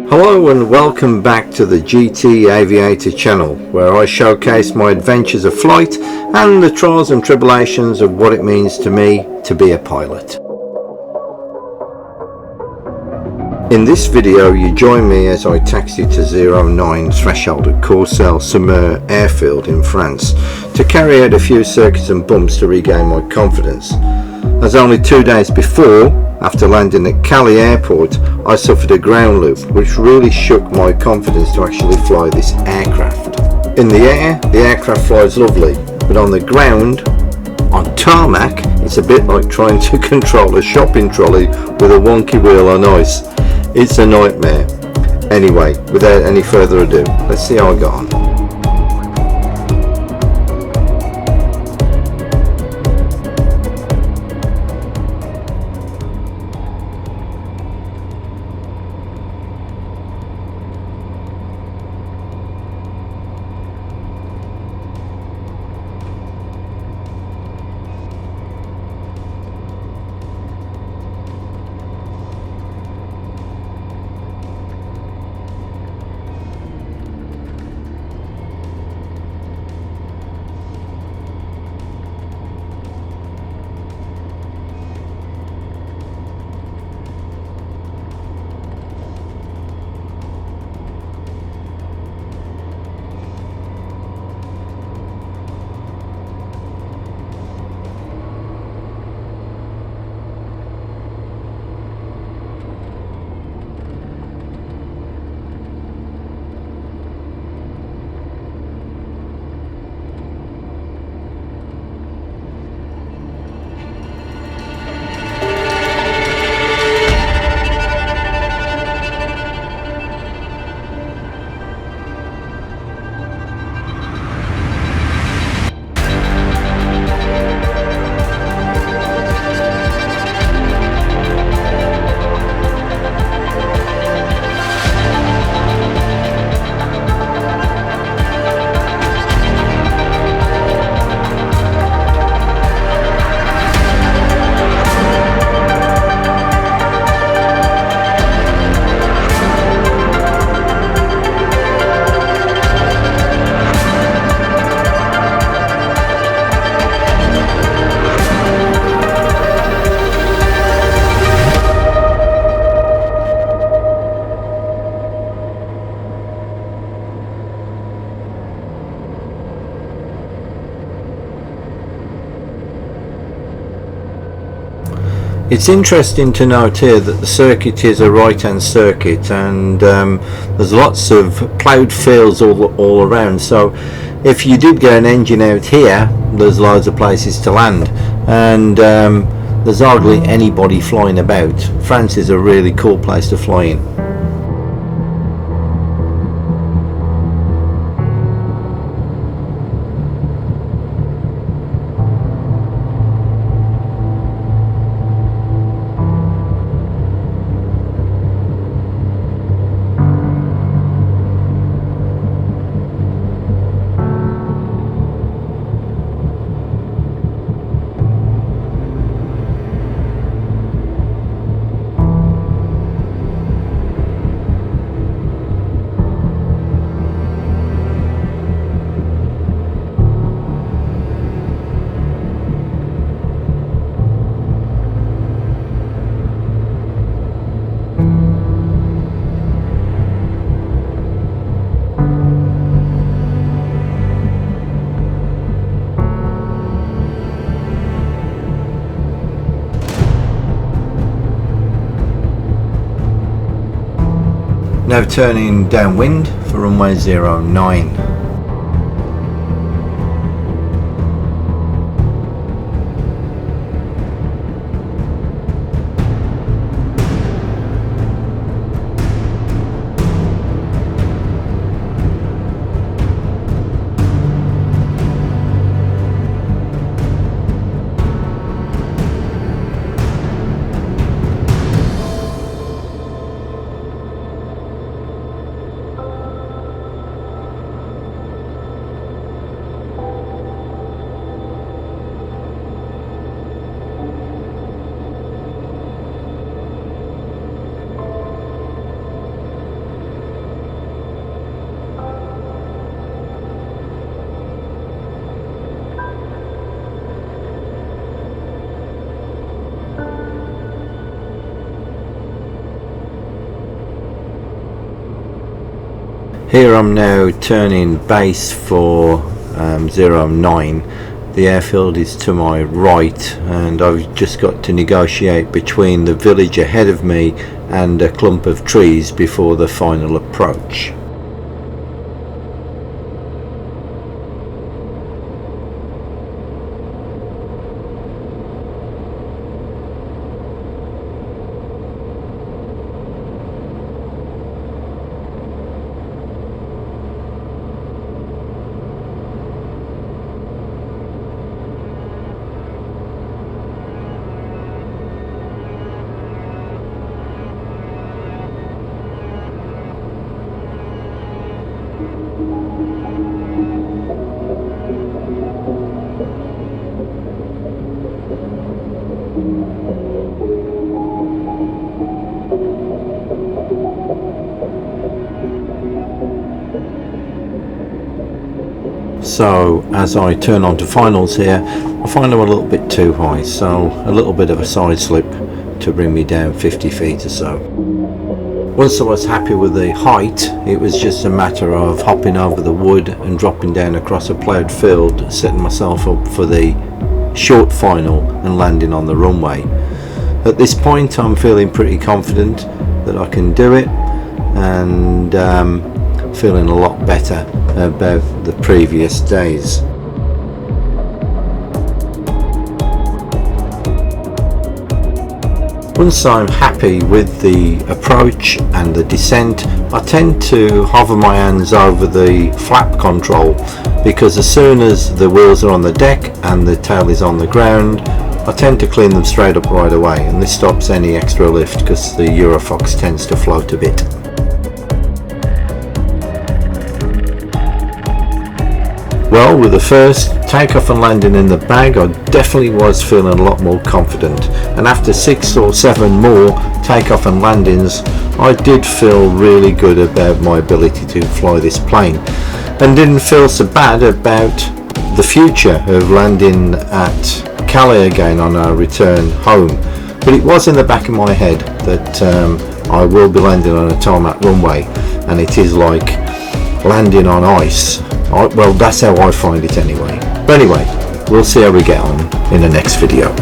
Hello and welcome back to the GT Aviator channel, where I showcase my adventures of flight and the trials and tribulations of what it means to me to be a pilot. In this video you join me as I taxi to 09 threshold at Courseulles sur Mer airfield in France to carry out a few circuits and bumps to regain my confidence, as only 2 days before, after landing at Calais Airport, I suffered a ground loop which really shook my confidence to actually fly this aircraft. In the air, the aircraft flies lovely, but on the ground, on tarmac, it's a bit like trying to control a shopping trolley with a wonky wheel on ice. It's a nightmare. Anyway, without any further ado, let's see how I got on. It's interesting to note here that the circuit is a right-hand circuit, and there's lots of ploughed fields all around, so if you did get an engine out here, there's loads of places to land, and there's hardly anybody flying about. France is a really cool place to fly in. Now turning downwind for runway 09. Here I'm now turning base for 09. The airfield is to my right, and I've just got to negotiate between the village ahead of me and a clump of trees before the final approach. So as I turn on to finals here, I find them a little bit too high, so a little bit of a side slip to bring me down 50 feet or so. Once I was happy with the height, it was just a matter of hopping over the wood and dropping down across a ploughed field, setting myself up for the short final and landing on the runway. At this point I'm feeling pretty confident that I can do it, and feeling a lot better about the previous days. Once I'm happy with the approach and the descent, I tend to hover my hands over the flap control, because as soon as the wheels are on the deck and the tail is on the ground, I tend to clean them straight up right away, and this stops any extra lift because the EuroFox tends to float a bit. Well, with the first takeoff and landing in the bag, I definitely was feeling a lot more confident, and after 6 or 7 more takeoff and landings, I did feel really good about my ability to fly this plane, and didn't feel so bad about the future of landing at Calais again on our return home. But it was in the back of my head that I will be landing on a tarmac runway, and it is like landing on ice. Well, that's how I find it anyway. But anyway, we'll see how we get on in the next video.